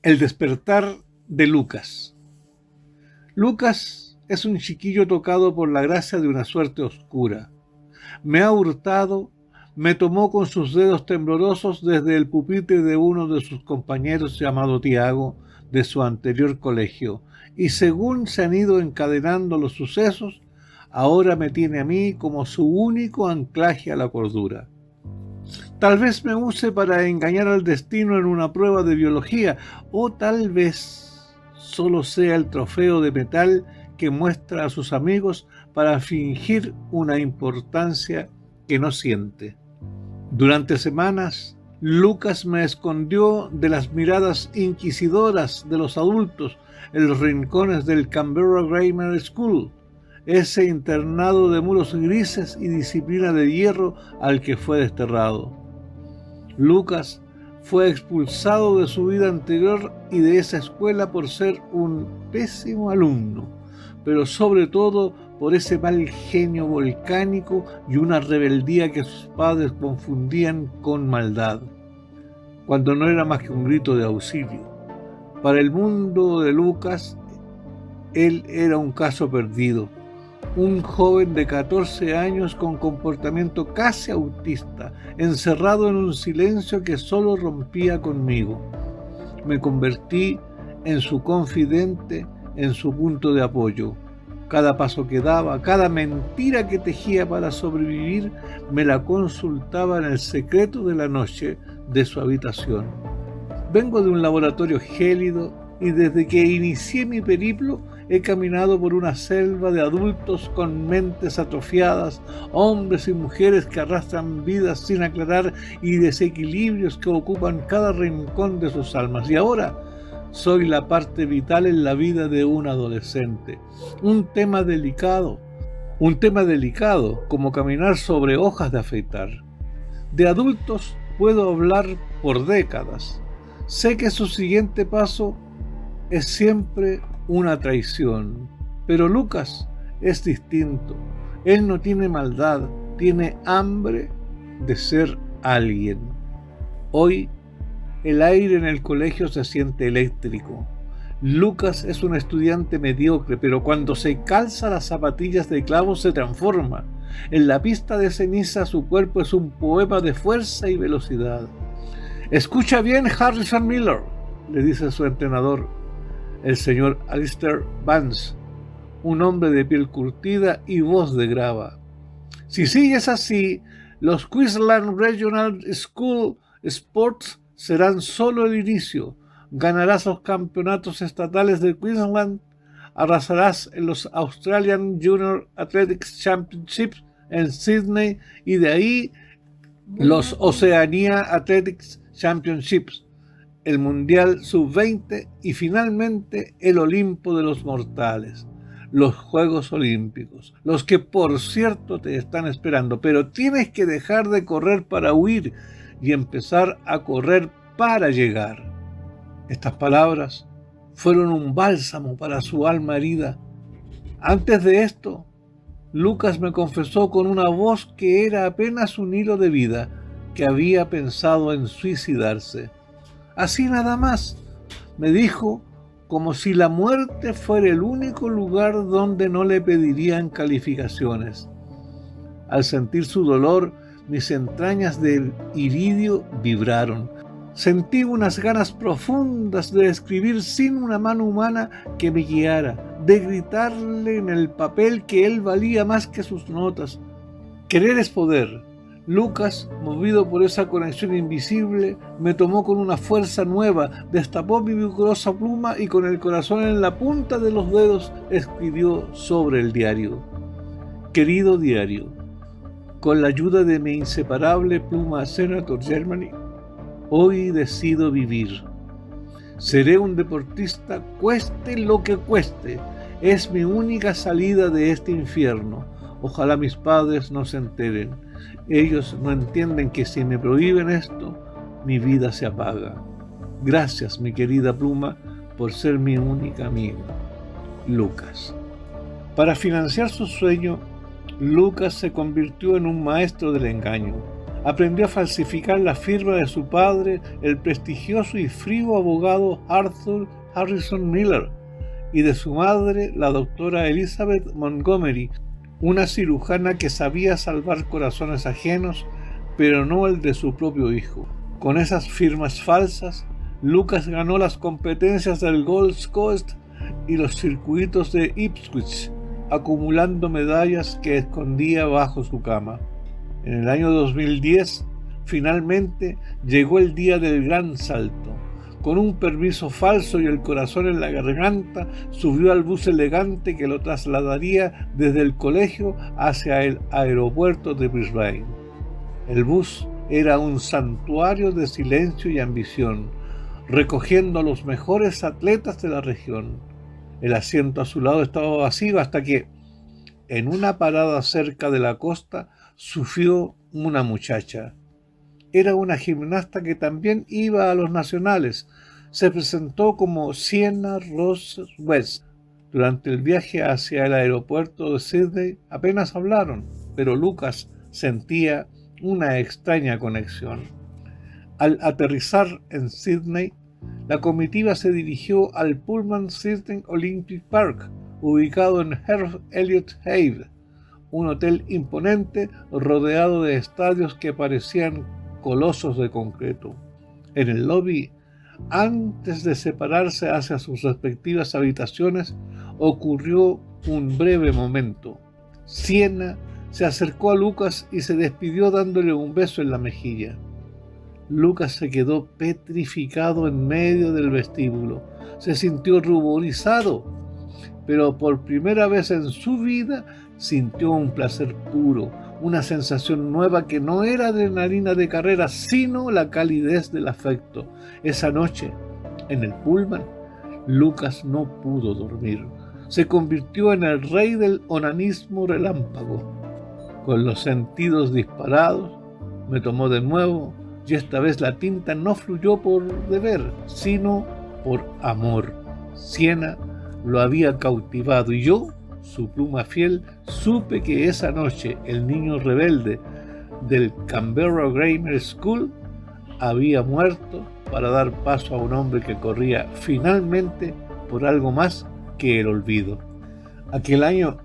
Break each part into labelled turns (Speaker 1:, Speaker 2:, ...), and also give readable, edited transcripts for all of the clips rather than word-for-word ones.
Speaker 1: El despertar de Lucas. Lucas es un chiquillo tocado por la gracia de una suerte oscura. Me ha hurtado, me tomó con sus dedos temblorosos desde el pupitre de uno de sus compañeros llamado Tiago, de su anterior colegio, y según se han ido encadenando los sucesos, ahora me tiene a mí como su único anclaje a la cordura. Tal vez me use para engañar al destino en una prueba de biología, o tal vez solo sea el trofeo de metal que muestra a sus amigos para fingir una importancia que no siente. Durante semanas, Lucas me escondió de las miradas inquisidoras de los adultos en los rincones del Canberra Grammar School, ese internado de muros grises y disciplina de hierro al que fue desterrado. Lucas fue expulsado de su vida anterior y de esa escuela por ser un pésimo alumno, pero sobre todo por ese mal genio volcánico y una rebeldía que sus padres confundían con maldad, cuando no era más que un grito de auxilio. Para el mundo de Lucas, él era un caso perdido. Un joven de 14 años con comportamiento casi autista, encerrado en un silencio que solo rompía conmigo. Me convertí en su confidente, en su punto de apoyo. Cada paso que daba, cada mentira que tejía para sobrevivir, me la consultaba en el secreto de la noche de su habitación. Vengo de un laboratorio gélido y desde que inicié mi periplo he caminado por una selva de adultos con mentes atrofiadas, hombres y mujeres que arrastran vidas sin aclarar y desequilibrios que ocupan cada rincón de sus almas. Y ahora soy la parte vital en la vida de un adolescente. Un tema delicado como caminar sobre hojas de afeitar. De adultos puedo hablar por décadas. Sé que su siguiente paso es siempre una traición, pero Lucas es distinto. Él no tiene maldad, tiene hambre de ser alguien. Hoy el aire en el colegio se siente eléctrico. Lucas es un estudiante mediocre, pero cuando se calza las zapatillas de clavo se transforma. En la pista de ceniza su cuerpo es un poema de fuerza y velocidad. Escucha bien, Harrison Miller, le dice su entrenador, el señor Alistair Vance, un hombre de piel curtida y voz de grava. Si sigues así, los Queensland Regional School Sports serán solo el inicio. Ganarás los campeonatos estatales de Queensland, arrasarás en los Australian Junior Athletics Championships en Sydney y de ahí los Oceania Athletics Championships, el Mundial Sub-20 y finalmente el Olimpo de los mortales, los Juegos Olímpicos, los que por cierto te están esperando, pero tienes que dejar de correr para huir y empezar a correr para llegar. Estas palabras fueron un bálsamo para su alma herida. Antes de esto, Lucas me confesó con una voz que era apenas un hilo de vida, que había pensado en suicidarse. Así nada más, me dijo, como si la muerte fuera el único lugar donde no le pedirían calificaciones. Al sentir su dolor, mis entrañas de iridio vibraron. Sentí unas ganas profundas de escribir sin una mano humana que me guiara, de gritarle en el papel que él valía más que sus notas. Querer es poder. Lucas, movido por esa conexión invisible, me tomó con una fuerza nueva, destapó mi vigorosa pluma y con el corazón en la punta de los dedos escribió sobre el diario. Querido diario, con la ayuda de mi inseparable pluma Senator Germany, hoy decido vivir. Seré un deportista, cueste lo que cueste. Es mi única salida de este infierno. Ojalá mis padres no se enteren. Ellos no entienden que si me prohíben esto, mi vida se apaga. Gracias, mi querida pluma, por ser mi única amiga. Lucas. Para financiar su sueño, Lucas se convirtió en un maestro del engaño. Aprendió a falsificar la firma de su padre, el prestigioso y frío abogado Arthur Harrison Miller, y de su madre, la doctora Elizabeth Montgomery, una cirujana que sabía salvar corazones ajenos, pero no el de su propio hijo. Con esas firmas falsas, Lucas ganó las competencias del Gold Coast y los circuitos de Ipswich, acumulando medallas que escondía bajo su cama. En el año 2010, finalmente llegó el día del gran salto. Con un permiso falso y el corazón en la garganta, subió al bus elegante que lo trasladaría desde el colegio hacia el aeropuerto de Brisbane. El bus era un santuario de silencio y ambición, recogiendo a los mejores atletas de la región. El asiento a su lado estaba vacío hasta que, en una parada cerca de la costa, sufrió una muchacha. Era una gimnasta que también iba a los nacionales. Se presentó como Sienna Rose West. Durante el viaje hacia el aeropuerto de Sydney apenas hablaron, pero Lucas sentía una extraña conexión. Al aterrizar en Sydney, la comitiva se dirigió al Pullman Sydney Olympic Park, ubicado en Heath Elliott Haven, un hotel imponente rodeado de estadios que parecían colosos de concreto. En el lobby, antes de separarse hacia sus respectivas habitaciones, ocurrió un breve momento. Sienna se acercó a Lucas y se despidió dándole un beso en la mejilla. Lucas se quedó petrificado en medio del vestíbulo. Se sintió ruborizado, pero por primera vez en su vida sintió un placer puro, una sensación nueva que no era adrenalina de carrera, sino la calidez del afecto. Esa noche, en el Pullman, Lucas no pudo dormir. Se convirtió en el rey del onanismo relámpago. Con los sentidos disparados, me tomó de nuevo, y esta vez la tinta no fluyó por deber, sino por amor. Sienna lo había cautivado y yo, su pluma fiel, supe que esa noche el niño rebelde del Canberra Grammar School había muerto para dar paso a un hombre que corría finalmente por algo más que el olvido. Aquel año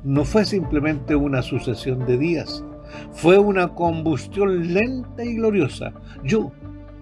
Speaker 1: no fue simplemente una sucesión de días, fue una combustión lenta y gloriosa. Yo,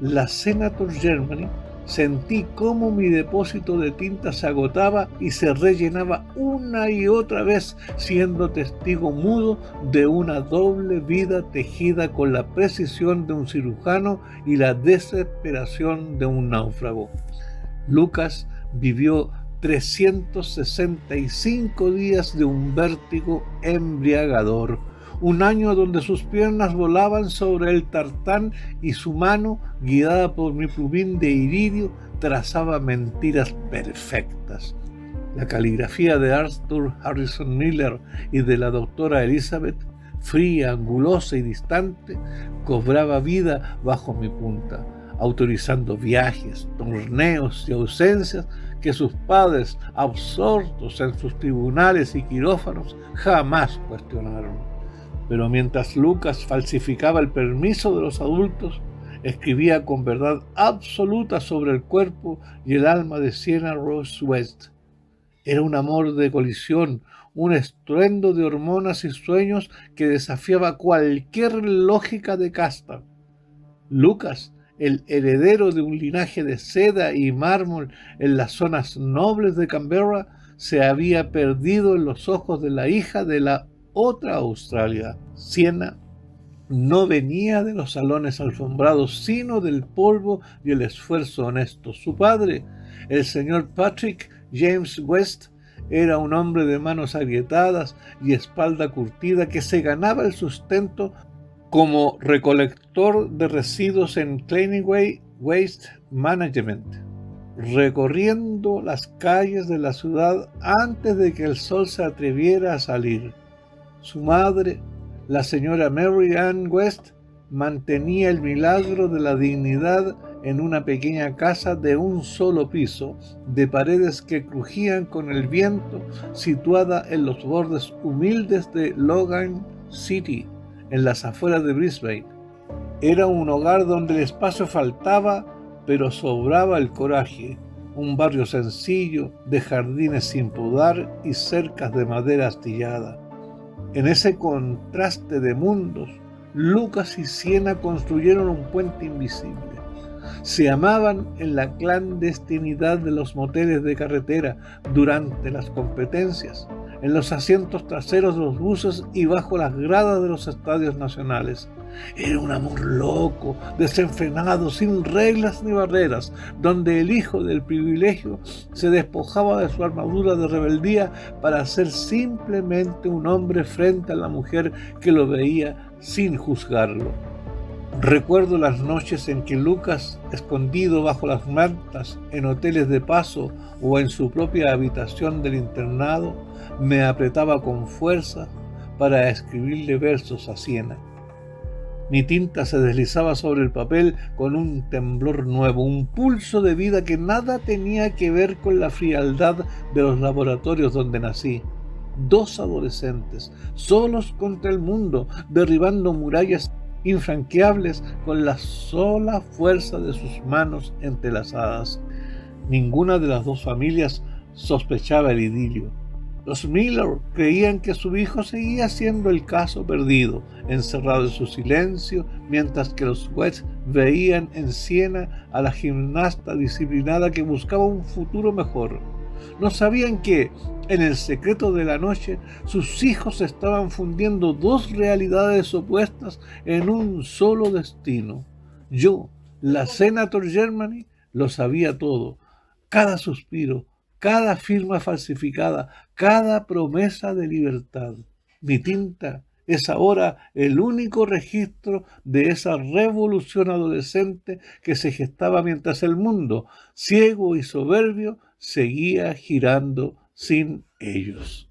Speaker 1: la Senator Germany, sentí cómo mi depósito de tinta se agotaba y se rellenaba una y otra vez, siendo testigo mudo de una doble vida tejida con la precisión de un cirujano y la desesperación de un náufrago. Lucas vivió 365 días de un vértigo embriagador, un año donde sus piernas volaban sobre el tartán y su mano, guiada por mi plumín de iridio, trazaba mentiras perfectas. La caligrafía de Arthur Harrison Miller y de la doctora Elizabeth, fría, angulosa y distante, cobraba vida bajo mi punta, autorizando viajes, torneos y ausencias que sus padres, absortos en sus tribunales y quirófanos, jamás cuestionaron. Pero mientras Lucas falsificaba el permiso de los adultos, escribía con verdad absoluta sobre el cuerpo y el alma de Sienna Rose West. Era un amor de colisión, un estruendo de hormonas y sueños que desafiaba cualquier lógica de casta. Lucas, el heredero de un linaje de seda y mármol en las zonas nobles de Canberra, se había perdido en los ojos de la hija de la otra Australia. Sienna no venía de los salones alfombrados, sino del polvo y el esfuerzo honesto. Su padre, el señor Patrick James West, era un hombre de manos agrietadas y espalda curtida que se ganaba el sustento como recolector de residuos en Cleanaway Waste Management, recorriendo las calles de la ciudad antes de que el sol se atreviera a salir. Su madre, la señora Mary Ann West, mantenía el milagro de la dignidad en una pequeña casa de un solo piso, de paredes que crujían con el viento, situada en los bordes humildes de Logan City, en las afueras de Brisbane. Era un hogar donde el espacio faltaba, pero sobraba el coraje. Un barrio sencillo, de jardines sin podar y cercas de madera astillada. En ese contraste de mundos, Lucas y Siena construyeron un puente invisible. Se amaban en la clandestinidad de los moteles de carretera, durante las competencias, en los asientos traseros de los buses y bajo las gradas de los estadios nacionales. Era un amor loco, desenfrenado, sin reglas ni barreras, donde el hijo del privilegio se despojaba de su armadura de rebeldía para ser simplemente un hombre frente a la mujer que lo veía sin juzgarlo. Recuerdo las noches en que Lucas, escondido bajo las mantas en hoteles de paso o en su propia habitación del internado, me apretaba con fuerza para escribirle versos a Siena. Mi tinta se deslizaba sobre el papel con un temblor nuevo, un pulso de vida que nada tenía que ver con la frialdad de los laboratorios donde nací. Dos adolescentes, solos contra el mundo, derribando murallas infranqueables con la sola fuerza de sus manos entrelazadas. Ninguna de las dos familias sospechaba el idilio. Los Miller creían que su hijo seguía siendo el caso perdido, encerrado en su silencio, mientras que los West veían en Siena a la gimnasta disciplinada que buscaba un futuro mejor. No sabían que, en el secreto de la noche, sus hijos estaban fundiendo dos realidades opuestas en un solo destino. Yo, la Senator Germany, lo sabía todo, cada suspiro, cada firma falsificada, cada promesa de libertad. Mi tinta es ahora el único registro de esa revolución adolescente que se gestaba mientras el mundo, ciego y soberbio, seguía girando sin ellos.